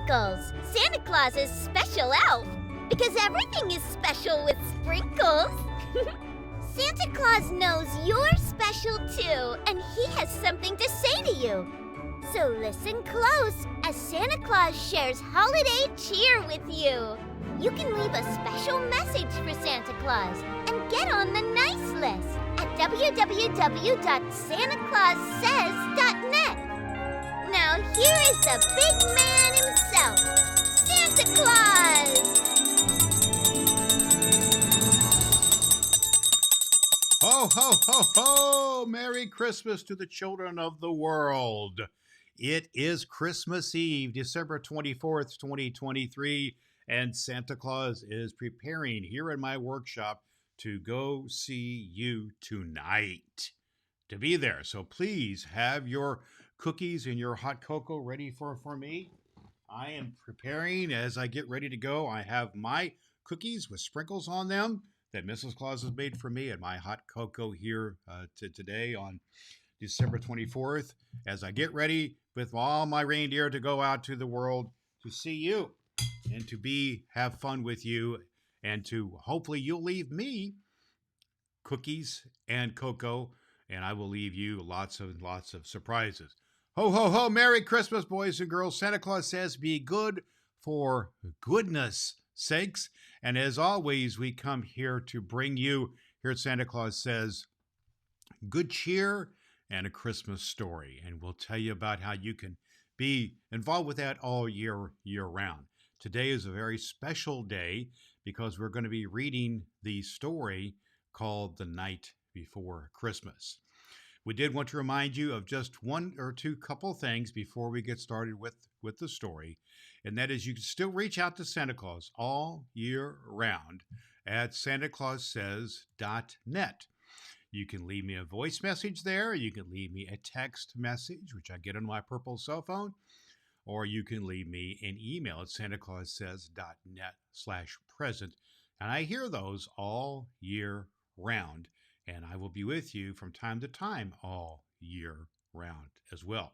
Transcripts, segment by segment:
sprinkles, Santa Claus's special elf. Because everything is special with sprinkles. Santa Claus knows you're special too, and he has something to say to you. So listen close as Santa Claus shares holiday cheer with you. You can leave a special message for Santa Claus and get on the nice list at www.santaclaussays.net. Now here is the big man himself, Santa Claus! Ho, ho, ho, ho! Merry Christmas to the children of the world. It is Christmas Eve, December 24th, 2023, and Santa Claus is preparing here in my workshop to go see you tonight. To be there, so please have your cookies and your hot cocoa ready for me. I am preparing as I get ready to go. I have my cookies with sprinkles on them that Mrs. Claus has made for me and my hot cocoa here today on December 24th as I get ready with all my reindeer to go out to the world to see you and to have fun with you and to hopefully you'll leave me cookies and cocoa and I will leave you lots of surprises. Ho, ho, ho! Merry Christmas, boys and girls. Santa Claus says be good for goodness sakes. And as always, we come here to bring you, here at Santa Claus Says, good cheer and a Christmas story. And we'll tell you about how you can be involved with that all year round. Today is a very special day because we're going to be reading the story called The Night Before Christmas. We did want to remind you of just one or two couple things before we get started with the story. And that is you can still reach out to Santa Claus all year round at santaclaussays.net. You can leave me a voice message there. You can leave me a text message, which I get on my purple cell phone. Or you can leave me an email at santaclaussays.net/present. And I hear those all year round. And I will be with you from time to time all year round as well.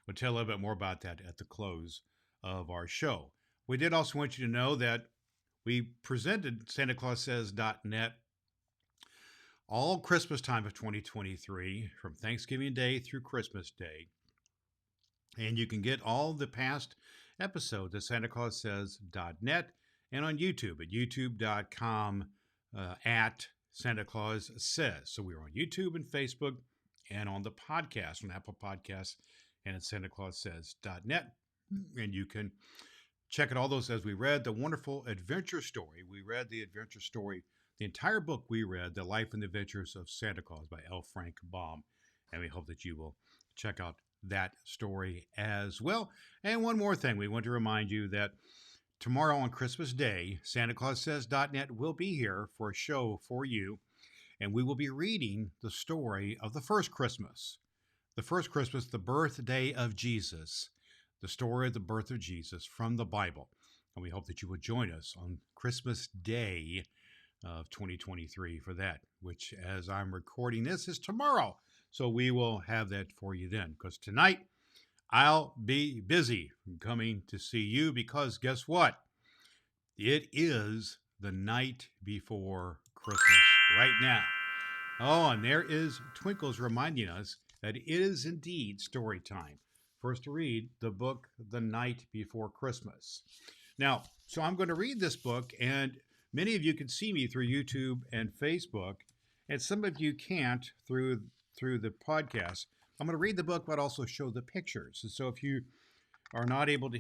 We'll tell a little bit more about that at the close of our show. We did also want you to know that we presented santaclaussays.net all Christmas time of 2023, from Thanksgiving Day through Christmas Day. And you can get all the past episodes at santaclaussays.net and on YouTube at youtube.com at Santa Claus Says. So we're on YouTube and Facebook and on the podcast, on Apple Podcasts and at santaclaussays.net. And you can check out all those as we read the wonderful adventure story. We read the adventure story, the entire book we read, The Life and Adventures of Santa Claus by L. Frank Baum. And we hope that you will check out that story as well. And one more thing, we want to remind you that tomorrow on Christmas Day, santaclaussays.net will be here for a show for you, and we will be reading the story of the first Christmas. The first Christmas, the birthday of Jesus, the story of the birth of Jesus from the Bible. And we hope that you will join us on Christmas Day of 2023 for that, which as I'm recording this is tomorrow. So we will have that for you then, because tonight I'll be busy coming to see you because guess what? It is the night before Christmas right now. Oh, and there is Twinkles reminding us that it is indeed story time for us to read the book The Night Before Christmas. Now, so I'm going to read this book, and many of you can see me through YouTube and Facebook, and some of you can't through the podcast. I'm going to read the book, but also show the pictures. And so if you are not able to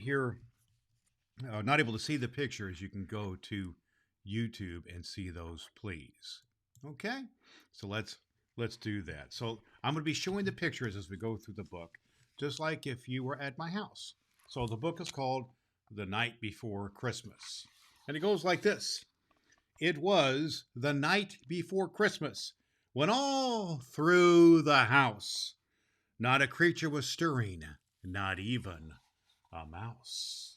see the pictures, you can go to YouTube and see those, please. Okay? So let's do that. So I'm going to be showing the pictures as we go through the book, just like if you were at my house. So the book is called The Night Before Christmas. And it goes like this. It was the night before Christmas, when all through the house not a creature was stirring, not even a mouse.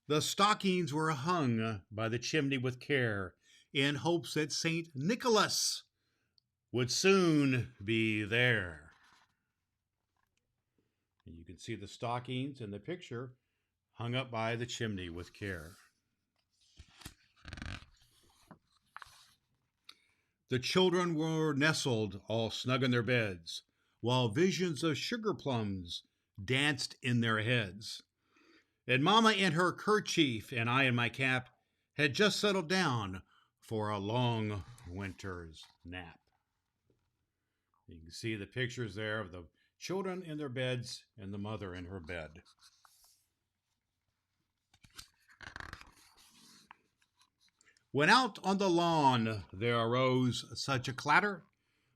The stockings were hung by the chimney with care, in hopes that St. Nicholas would soon be there. And you can see the stockings in the picture hung up by the chimney with care. The children were nestled all snug in their beds, while visions of sugar plums danced in their heads. And Mamma in her kerchief and I in my cap had just settled down for a long winter's nap. You can see the pictures there of the children in their beds and the mother in her bed. When out on the lawn there arose such a clatter,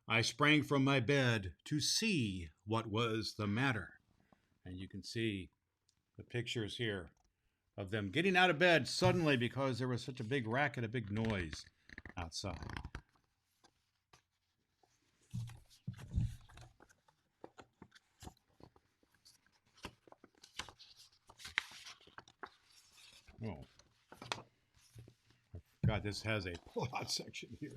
I sprang from my bed to see what was the matter. And you can see the pictures here of them getting out of bed suddenly because there was such a big racket, a big noise outside. Oh, God, this has a plot section here.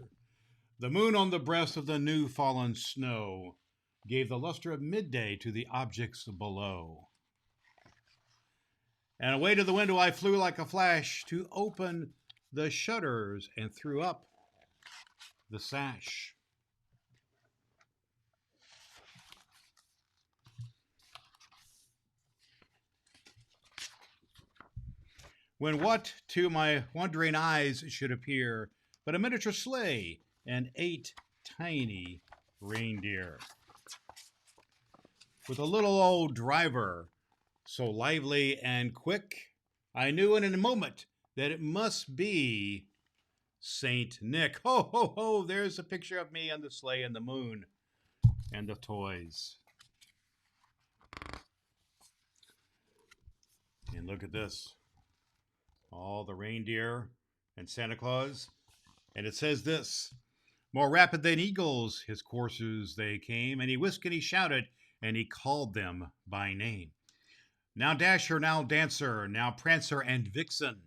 The moon on the breast of the new fallen snow gave the luster of midday to the objects below. And away to the window I flew like a flash to open the shutters and threw up the sash. When what to my wondering eyes should appear but a miniature sleigh and 8 tiny reindeer, with a little old driver so lively and quick, I knew in a moment that it must be Saint Nick. Ho, ho, ho, there's a picture of me on the sleigh and the moon and the toys. And look at this. All the reindeer and Santa Claus. And it says this: more rapid than eagles his coursers they came, and he whisked and he shouted, and he called them by name. Now Dasher, now Dancer, now Prancer and Vixen,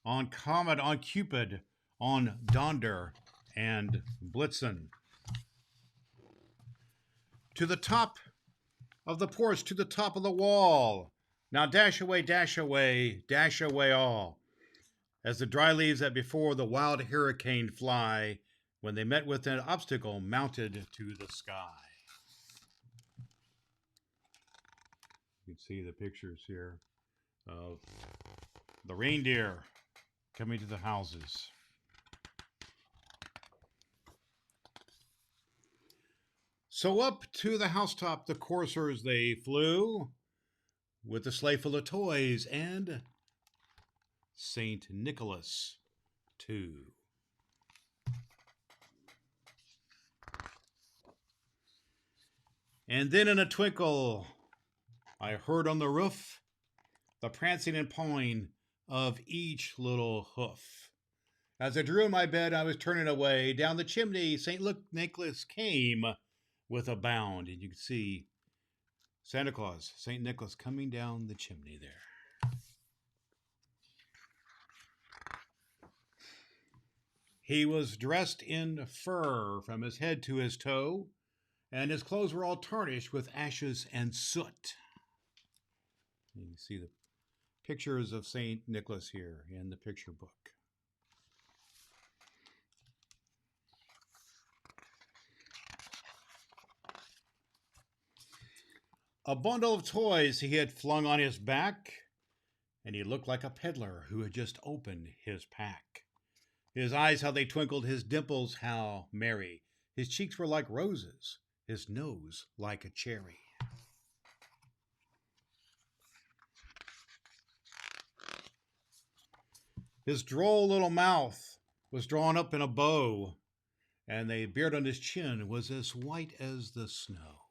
on Comet, on Cupid, on Donder and Blitzen. To the top of the porch, to the top of the wall. Now dash away all, as the dry leaves that before the wild hurricane fly, when they met with an obstacle, mounted to the sky. You can see the pictures here of the reindeer coming to the houses. So up to the housetop the coursers they flew, with a sleigh full of toys and Saint Nicholas too. And then in a twinkle I heard on the roof the prancing and pawing of each little hoof. As I drew in my bed, I was turning away. Down the chimney, St. Nicholas came with a bound. And you can see Santa Claus, St. Nicholas, coming down the chimney there. He was dressed in fur from his head to his toe, and his clothes were all tarnished with ashes and soot. You can see the pictures of St. Nicholas here in the picture book. A bundle of toys he had flung on his back, and he looked like a peddler who had just opened his pack. His eyes, how they twinkled, his dimples, how merry. His cheeks were like roses, his nose like a cherry. His droll little mouth was drawn up in a bow, and the beard on his chin was as white as the snow.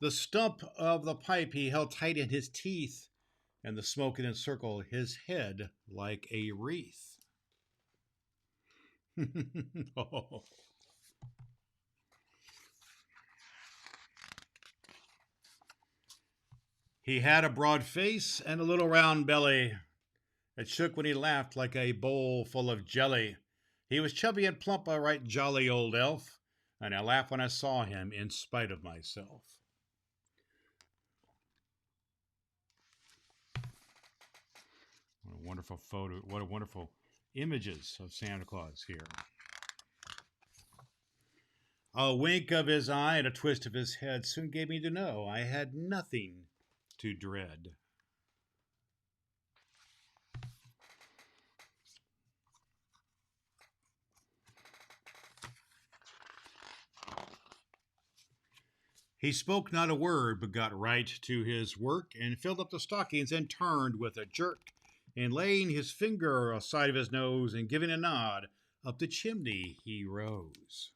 The stump of the pipe he held tight in his teeth, and the smoke had encircled his head like a wreath. Oh. He had a broad face and a little round belly. It shook when he laughed like a bowl full of jelly. He was chubby and plump, a right jolly old elf, and I laughed when I saw him in spite of myself. What a wonderful photo, what a wonderful images of Santa Claus here. A wink of his eye and a twist of his head soon gave me to know I had nothing to dread. He spoke not a word, but got right to his work, and filled up the stockings, and turned with a jerk, and laying his finger aside of his nose, and giving a nod, up the chimney he rose.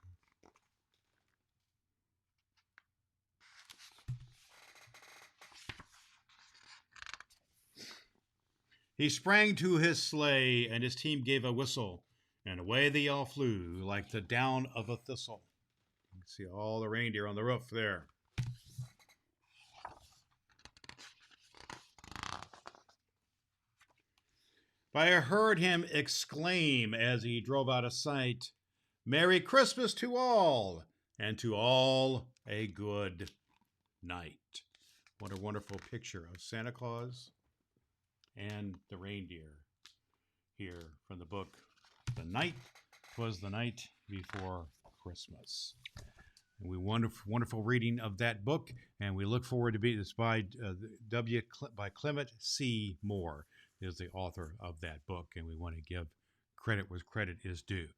He sprang to his sleigh, and his team gave a whistle, and away they all flew like the down of a thistle. You can see all the reindeer on the roof there. But I heard him exclaim as he drove out of sight, "Merry Christmas to all, and to all a good night." What a wonderful picture of Santa Claus and the reindeer here from the book, Twas the Night Before Christmas. And we wonderful reading of that book, and we look forward to being this by Clement C. Moore is the author of that book, and we want to give credit where credit is due.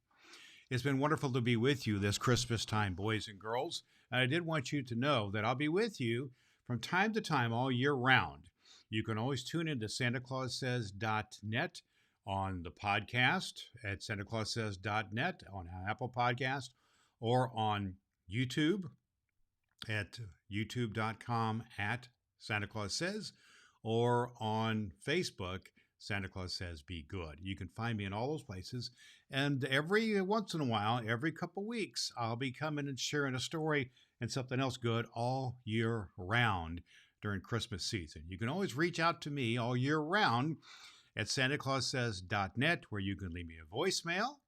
It's been wonderful to be with you this Christmas time, boys and girls. And I did want you to know that I'll be with you from time to time all year round. You can always tune into SantaClausSays.net on the podcast at SantaClausSays.net on Apple Podcast, or on YouTube at youtube.com at Santa Claus Says, or on Facebook, Santa Claus Says Be Good. You can find me in all those places. And every once in a while, every couple weeks, I'll be coming and sharing a story and something else good all year round during Christmas season. You can always reach out to me all year round at SantaClausSays.net, where you can leave me a voicemail,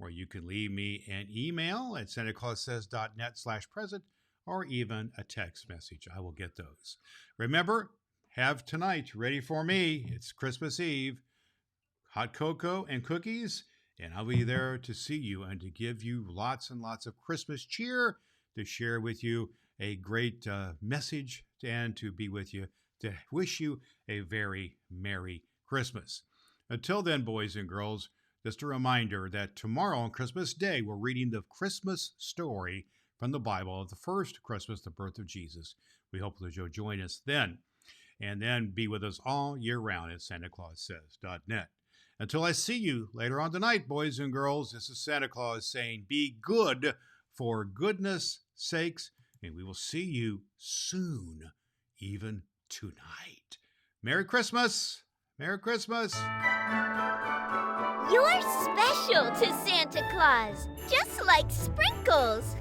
or you can leave me an email at SantaClausSays.net/present, or even a text message. I will get those. Remember, have tonight ready for me. It's Christmas Eve. Hot cocoa and cookies, and I'll be there to see you and to give you lots and lots of Christmas cheer, to share with you a great message, and to be with you, to wish you a very Merry Christmas. Until then, boys and girls, just a reminder that tomorrow on Christmas Day, we're reading the Christmas story from the Bible of the first Christmas, the birth of Jesus. We hope that you'll join us then, and then be with us all year round at SantaClausSays.net. Until I see you later on tonight, boys and girls, this is Santa Claus saying, be good for goodness sakes, and we will see you soon, even tonight. Merry Christmas! Merry Christmas! You're special to Santa Claus, just like sprinkles.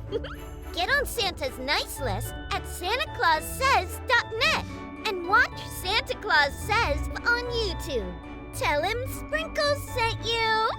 Get on Santa's nice list at SantaClausSays.net and watch Santa Claus Says on YouTube. Tell him Sprinkles sent you.